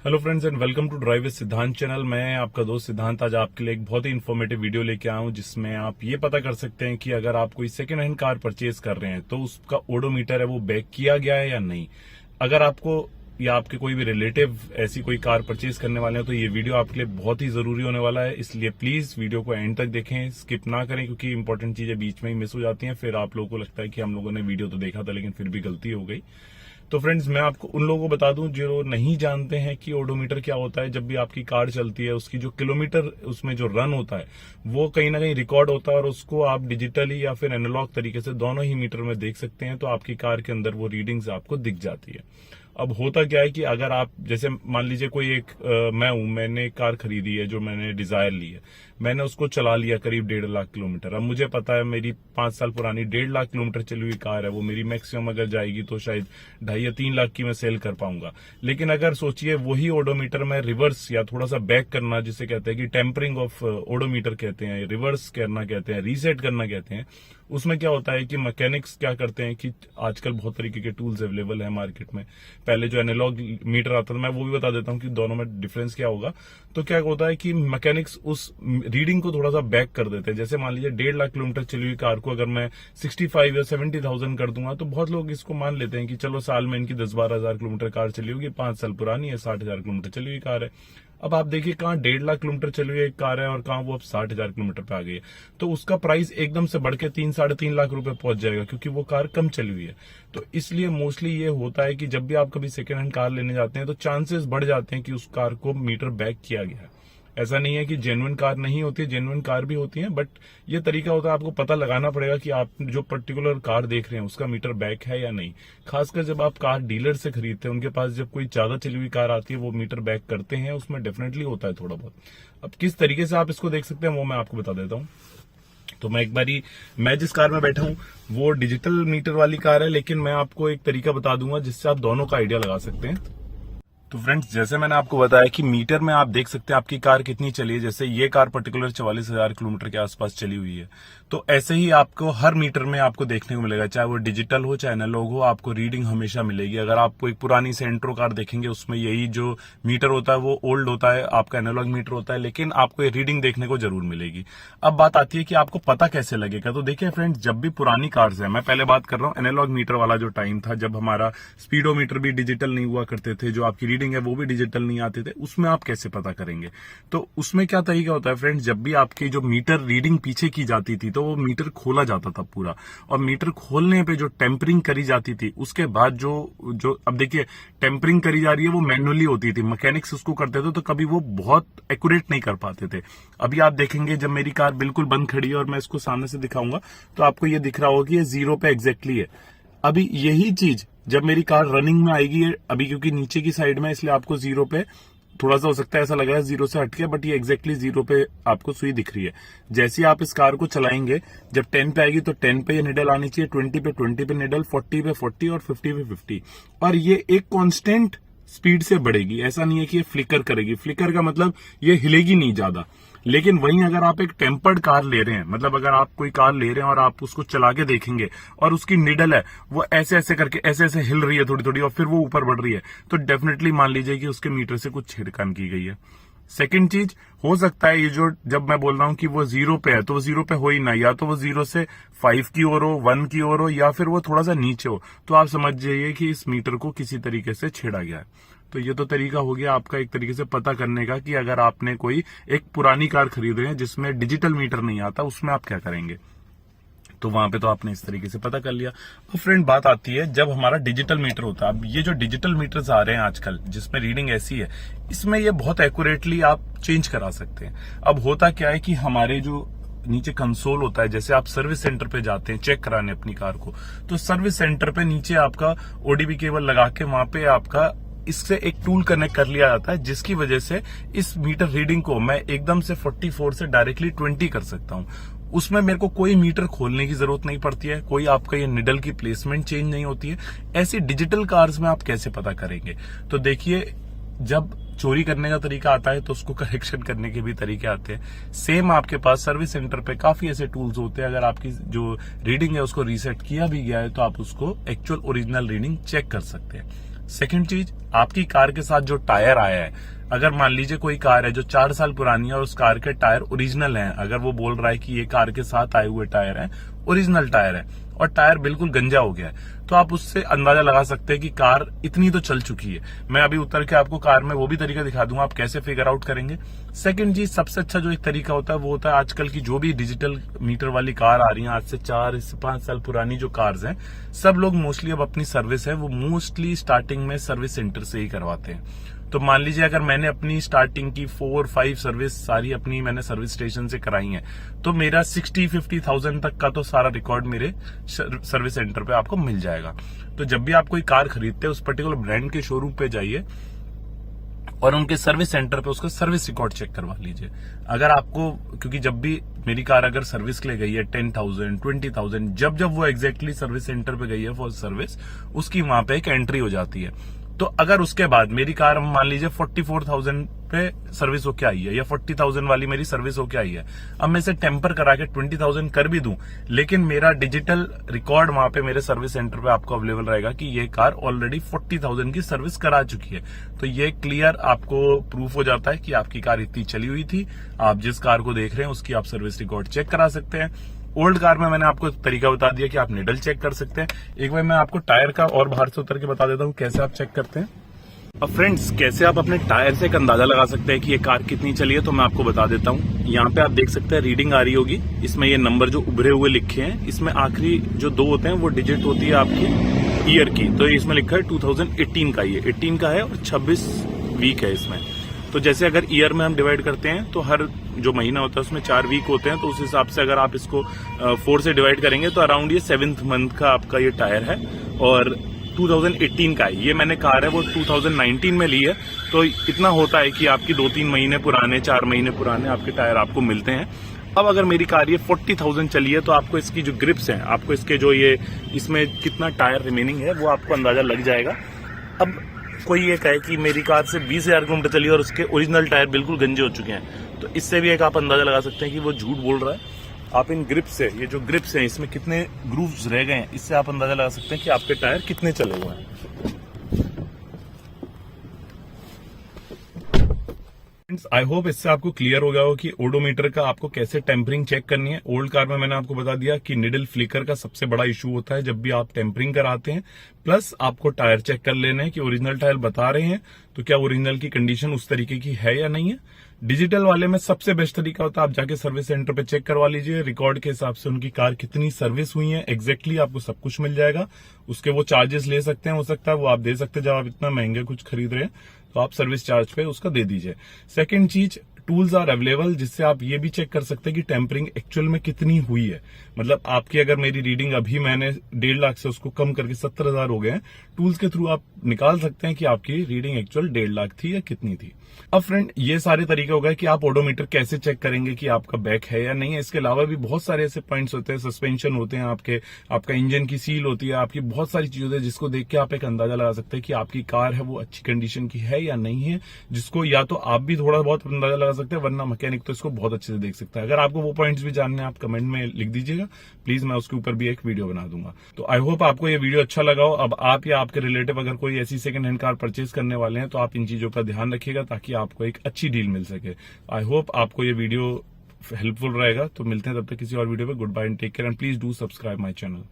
Hello friends and welcome to drive with Siddhant channel. मैं आपका दोस्त सिद्धांत आज आपके लिए एक बहुत ही इन्फॉर्मेटिव वीडियो लेके आया हूं जिसमें आप ये पता कर सकते हैं कि अगर आप कोई सेकेंड हैंड कार परचेज कर रहे हैं तो उसका ओडोमीटर है वो बैक किया गया है या नहीं। अगर आपको या आपके कोई भी रिलेटिव ऐसी कोई कार परचेज करने वाले हैं तो ये वीडियो आपके लिए बहुत ही जरूरी होने वाला है, इसलिए प्लीज वीडियो को एंड तक देखें, स्किप ना करें क्योंकि इंपॉर्टेंट चीजें बीच में ही मिस हो जाती हैं। फिर आप लोगों को लगता है कि हम लोगों ने वीडियो तो देखा था लेकिन फिर भी गलती हो गई। तो फ्रेंड्स मैं आपको उन लोगों को बता दूं जो नहीं जानते हैं कि ओडोमीटर क्या होता है। जब भी आपकी कार चलती है उसकी जो किलोमीटर उसमें जो रन होता है वो कहीं ना कहीं रिकॉर्ड होता है और उसको आप डिजिटली या फिर एनालॉग तरीके से दोनों ही मीटर में देख सकते हैं। तो आपकी कार के अंदर वो रीडिंग्स आपको दिख जाती है। अब होता क्या है कि अगर आप जैसे मान लीजिए कोई मैंने एक कार खरीदी है जो मैंने डिजायर ली है, मैंने उसको चला लिया करीब 1.5 लाख किलोमीटर। अब मुझे पता है मेरी 5 साल पुरानी 1.5 लाख किलोमीटर चली हुई कार है, वो मेरी मैक्सिमम अगर जाएगी तो शायद 2.5 या 3 लाख की मैं सेल कर पाऊंगा। लेकिन अगर सोचिए वही ओडोमीटर में रिवर्स या थोड़ा सा बैक करना, जिसे कहते हैं कि टेम्परिंग ऑफ ओडोमीटर कहते हैं, रिवर्स करना कहते हैं, रीसेट करना कहते हैं, उसमें क्या होता है कि मैकेनिक्स क्या करते हैं कि आजकल बहुत तरीके के टूल्स अवेलेबल है मार्केट में। पहले जो एनालॉग मीटर आता था मैं वो भी बता देता हूं कि दोनों में डिफरेंस क्या होगा। तो क्या होता है कि मैकेनिक्स उस रीडिंग को थोड़ा सा बैक कर देते हैं। जैसे मान लीजिए 1.5 लाख किलोमीटर चली हुई कार को अगर मैं 65 या 70,000 कर दूंगा तो बहुत लोग इसको मान लेते हैं कि चलो साल में इनकी 10-12 हजार किलोमीटर कार चली होगी, 5 साल पुरानी है, 60,000 किलोमीटर चली हुई कार है। अब आप देखिए कहाँ 1.5 लाख किलोमीटर चली हुई एक कार है और कहाँ वो अब 60,000 किलोमीटर पे आ गई है। तो उसका प्राइस एकदम से बढ़ के 3-3.5 लाख रुपए पहुंच जाएगा क्योंकि वो कार कम चली हुई है। तो इसलिए मोस्टली ये होता है कि जब भी आप कभी सेकेंड हैंड कार लेने जाते हैं तो चांसेस बढ़ जाते हैं कि उस कार को मीटर बैक किया गया है। ऐसा नहीं है कि जेन्युइन कार नहीं होती, जेन्युइन कार भी होती है, बट ये तरीका होता है आपको पता लगाना पड़ेगा कि आप जो पर्टिकुलर कार देख रहे हैं उसका मीटर बैक है या नहीं। खासकर जब आप कार डीलर से खरीदते हैं, उनके पास जब कोई ज्यादा चली हुई कार आती है वो मीटर बैक करते हैं, उसमें डेफिनेटली होता है थोड़ा बहुत। अब किस तरीके से आप इसको देख सकते हैं वो मैं आपको बता देता हूँ। तो मैं जिस कार में बैठा हूँ वो डिजिटल मीटर वाली कार है, लेकिन मैं आपको एक तरीका बता दूंगा जिससे आप दोनों का आइडिया लगा सकते हैं। तो फ्रेंड्स जैसे मैंने आपको बताया कि मीटर में आप देख सकते हैं आपकी कार कितनी चली है। जैसे ये कार पर्टिकुलर 44,000 किलोमीटर के आसपास चली हुई है, तो ऐसे ही आपको हर मीटर में आपको देखने को मिलेगा, चाहे वो डिजिटल हो चाहे एनालॉग हो, आपको रीडिंग हमेशा मिलेगी। अगर आपको एक पुरानी सेंट्रो कार देखेंगे उसमें यही जो मीटर होता है वो ओल्ड होता है, आपका एनालॉग मीटर होता है, लेकिन आपको ये रीडिंग देखने को जरूर मिलेगी। अब बात आती है कि आपको पता कैसे लगेगा। तो देखिए फ्रेंड्स, जब भी पुरानी कार्स है, मैं पहले बात कर रहा हूँ एनालॉग मीटर वाला जो टाइम था जब हमारा स्पीडोमीटर भी डिजिटल नहीं हुआ करते थे, जो आपकी रीडिंग है वो भी डिजिटल नहीं आते थे, उसमें आप कैसे पता करेंगे। तो उसमें क्या तरीका होता है फ्रेंड्स, जब भी आपकी जो मीटर रीडिंग पीछे की जाती थी तो वो मीटर खोला जाता था पूरा, और मीटर खोलने पे जो टेम्परिंग करी जाती थी उसके बाद जो अब देखिए टेम्परिंग करी जा रही है वो मैनुअली होती थी, मैकेनिक्स उसको करते थे तो कभी वो बहुत एक्यूरेट नहीं कर पाते थे। अभी आप देखेंगे जब मेरी कार बिल्कुल बंद खड़ी है और मैं इसको सामने से दिखाऊंगा तो आपको ये दिख रहा होगा कि ये 0 पे एग्जैक्टली है। अभी यही चीज जब मेरी कार रनिंग में आएगी, अभी क्योंकि नीचे की साइड में इसलिए आपको 0 पे थोड़ा सा हो सकता है ऐसा लग रहा है 0 से हट के, बट ये एग्जैक्टली 0 पे आपको सुई दिख रही है। जैसे ही आप इस कार को चलाएंगे जब 10 पे आएगी तो 10 पे ये निडल आनी चाहिए, 20 पे निडल, 40 पे 40 और 50 पे 50, और ये एक कांस्टेंट स्पीड से बढ़ेगी। ऐसा नहीं है कि ये फ्लिकर करेगी, फ्लिकर का मतलब ये हिलेगी नहीं ज्यादा। लेकिन वहीं अगर आप एक टेम्पर्ड कार ले रहे हैं, मतलब अगर आप कोई कार ले रहे हैं और आप उसको चला के देखेंगे और उसकी निडल है वो ऐसे ऐसे करके ऐसे ऐसे हिल रही है थोड़ी थोड़ी और फिर वो ऊपर बढ़ रही है, तो डेफिनेटली मान लीजिए कि उसके मीटर से कुछ छेड़खानी की गई है। सेकंड चीज हो सकता है ये जो जब मैं बोल रहा हूं कि वो 0 पे है तो वो 0 पे हो ही ना, या तो वो 0 से 5 की ओर हो, 1 की ओर हो, या फिर वो थोड़ा सा नीचे हो, तो आप समझ जाइए कि इस मीटर को किसी तरीके से छेड़ा गया है। तो ये तो तरीका हो गया आपका एक तरीके से पता करने का कि अगर आपने कोई एक पुरानी कार खरीद रहे हैं जिसमें डिजिटल मीटर नहीं आता, उसमें आप क्या करेंगे। तो वहां पे तो आपने इस तरीके से पता कर लिया। अब फ्रेंड बात आती है जब हमारा डिजिटल मीटर होता है। अब ये जो डिजिटल मीटर्स आ रहे हैं आजकल जिसमें रीडिंग ऐसी है, इसमें ये बहुत एक्यूरेटली आप चेंज करा सकते हैं। अब होता क्या है कि हमारे जो नीचे कंसोल होता है, जैसे आप सर्विस सेंटर पे जाते हैं चेक कराने अपनी कार को, तो सर्विस सेंटर पे नीचे आपका ओडीबी केबल लगा के वहां पे आपका इससे एक टूल कनेक्ट कर लिया जाता है, जिसकी वजह से इस मीटर रीडिंग को मैं एकदम से 44 से डायरेक्टली 20 कर सकता हूं। उसमें मेरे को कोई मीटर खोलने की जरूरत नहीं पड़ती है, कोई आपका ये निडल की प्लेसमेंट चेंज नहीं होती है। ऐसी डिजिटल कार्स में आप कैसे पता करेंगे। तो देखिए, जब चोरी करने का तरीका आता है तो उसको करेक्शन करने के भी तरीके आते हैं। सेम आपके पास सर्विस सेंटर पे काफी ऐसे टूल्स होते हैं, अगर आपकी जो रीडिंग है उसको रीसेट किया भी गया है तो आप उसको एक्चुअल ओरिजिनल रीडिंग चेक कर सकते हैं। सेकंड चीज, आपकी कार के साथ जो टायर आया है, अगर मान लीजिए कोई कार है जो 4 साल पुरानी है और उस कार के टायर ओरिजिनल हैं, अगर वो बोल रहा है कि ये कार के साथ आए हुए टायर हैं, ओरिजिनल टायर है, और टायर बिल्कुल गंजा हो गया है, तो आप उससे अंदाजा लगा सकते हैं कि कार इतनी तो चल चुकी है। मैं अभी उतर के आपको कार में वो भी तरीका दिखा दूंगा, आप कैसे फिगर आउट करेंगे। सेकंड चीज, सबसे अच्छा जो एक तरीका होता है वो होता है आजकल की जो भी डिजिटल मीटर वाली कार आ रही है, आज से 4 से 5 साल पुरानी जो कार्स हैं, सब लोग मोस्टली अब अपनी सर्विस है वो मोस्टली स्टार्टिंग में सर्विस सेंटर से ही करवाते हैं। तो मान लीजिए अगर मैंने अपनी स्टार्टिंग की 4-5 सर्विस सारी अपनी मैंने सर्विस स्टेशन से कराई है, तो मेरा 60-50,000 तक का तो सारा रिकॉर्ड मेरे सर्विस सेंटर पे आपको मिल जाएगा। तो जब भी आप कोई कार खरीदते हैं, उस पर्टिकुलर ब्रांड के शोरूम पे जाइए और उनके सर्विस सेंटर पे उसका सर्विस रिकॉर्ड चेक करवा लीजिए। अगर आपको, क्योंकि जब भी मेरी कार अगर सर्विस के लिए गई है 10,000, 20,000, जब वो एग्जैक्टली सर्विस सेंटर पे गई है फॉर सर्विस, उसकी वहां पे एक एंट्री हो जाती है। तो अगर उसके बाद मेरी कार मान लीजिए 44,000 पे सर्विस होके आई है या 40,000 वाली मेरी सर्विस होके आई है, अब मैं इसे टेम्पर करा के 20,000 कर भी दूं, लेकिन मेरा डिजिटल रिकॉर्ड वहां पे मेरे सर्विस सेंटर पे आपको अवेलेबल रहेगा कि ये कार ऑलरेडी 40,000 की सर्विस करा चुकी है। तो ये क्लियर आपको प्रूफ हो जाता है कि आपकी कार इतनी चली हुई थी। आप जिस कार को देख रहे हैं उसकी आप सर्विस रिकॉर्ड चेक करा सकते हैं। ओल्ड कार में मैंने आपको तरीका बता दिया कि आप निडल चेक कर सकते हैं। एक बार मैं आपको टायर का और बाहर से उतर के बता देता हूँ कैसे आप चेक करते हैं। अब फ्रेंड्स, कैसे आप अपने टायर से एक अंदाजा लगा सकते हैं कि ये कार कितनी चली है, तो मैं आपको बता देता हूँ। यहाँ पे आप देख सकते हैं रीडिंग आ रही होगी, इसमें ये नंबर जो उभरे हुए लिखे हैं, इसमें आखिरी जो 2 होते हैं वो डिजिट होती है आपकी ईयर की। तो इसमें लिखा है 2018 का, ये 18 का है और 26 वीक है इसमें। तो जैसे अगर ईयर में हम डिवाइड करते हैं तो हर जो महीना होता है उसमें 4 वीक होते हैं, तो उस हिसाब से अगर आप इसको 4 से डिवाइड करेंगे तो अराउंड ये 7th मंथ का आपका ये टायर है और 2018 का है। ये मैंने कार है वो 2019 में ली है, तो इतना होता है कि आपकी 2-3 महीने पुराने, 4 महीने पुराने आपके टायर आपको मिलते हैं। अब अगर मेरी कार ये 40,000 चली है तो आपको इसकी जो ग्रिप्स हैं, आपको इसके जो ये इसमें कितना टायर रिमेनिंग है वो आपको अंदाजा लग जाएगा। अब कोई ये कहे कि मेरी कार से 20,000 किलोमीटर चली और उसके ओरिजिनल टायर बिल्कुल गंजे हो चुके हैं, तो इससे भी एक आप अंदाजा लगा सकते हैं कि वो झूठ बोल रहा है। आप इन ग्रिप्स से, ये जो ग्रिप्स हैं इसमें कितने ग्रूव्स रह गए हैं, इससे आप अंदाजा लगा सकते हैं कि आपके टायर कितने चले हुए हैं। आई होप इससे आपको क्लियर हो गया हो कि ओडोमीटर का आपको कैसे टेम्परिंग चेक करनी है। ओल्ड कार में मैंने आपको बता दिया कि निडल फ्लिकर का सबसे बड़ा इशू होता है जब भी आप टेम्परिंग कराते हैं। प्लस आपको टायर चेक कर लेना है कि ओरिजिनल टायर बता रहे हैं तो क्या ओरिजिनल की कंडीशन उस तरीके की है या नहीं है। डिजिटल वाले में सबसे बेस्ट तरीका होता है आप जाके सर्विस सेंटर पे चेक करवा लीजिए, रिकॉर्ड के हिसाब से उनकी कार कितनी सर्विस हुई है एग्जैक्टली आपको सब कुछ मिल जाएगा। उसके वो चार्जेस ले सकते हैं, हो सकता है वो आप दे सकते हैं जब आप इतना महंगे कुछ खरीद रहे हैं तो आप सर्विस चार्ज पे उसका दे दीजिए। सेकंड चीज, टूल्स आर अवेलेबल जिससे आप ये भी चेक कर सकते हैं कि टेम्परिंग एक्चुअल में कितनी हुई है। मतलब आपकी अगर मेरी रीडिंग अभी मैंने 1.5 लाख से उसको कम करके 70,000 हो गए हैं, टूल्स के थ्रू आप निकाल सकते हैं कि आपकी रीडिंग एक्चुअल 1.5 लाख थी या कितनी थी। अब फ्रेंड, ये सारे तरीके हो गए कि आप ओडोमीटर कैसे चेक करेंगे कि आपका बैक है या नहीं है। इसके अलावा भी बहुत सारे ऐसे पॉइंट्स होते हैं, सस्पेंशन होते हैं आपके, आपका इंजन की सील होती है, आपकी बहुत सारी चीजें होती है जिसको देख के आप एक अंदाजा लगा सकते हैं कि आपकी कार है वो अच्छी कंडीशन की है या नहीं है, जिसको या तो आप भी थोड़ा बहुत अंदाजा लगा सकते हैं, वरना मैकेनिक तो इसको बहुत अच्छे से देख सकता है। अगर आपको वो पॉइंट्स भी जानने हैं आप कमेंट में लिख दीजिएगा, प्लीज मैं उसके ऊपर भी एक वीडियो बना दूंगा। तो आई होप आपको ये वीडियो अच्छा लगा हो। अब आप या आपके रिलेटिव अगर कोई ऐसी सेकंड हैंड कार परचेज करने वाले हैं तो आप इन चीजों का ध्यान रखिएगा ताकि आपको एक अच्छी डील मिल सके। आई होप आपको ये वीडियो हेल्पफुल रहेगा। तो मिलते हैं तब तक किसी और वीडियो पे। Good bye and take care and please do subscribe my channel.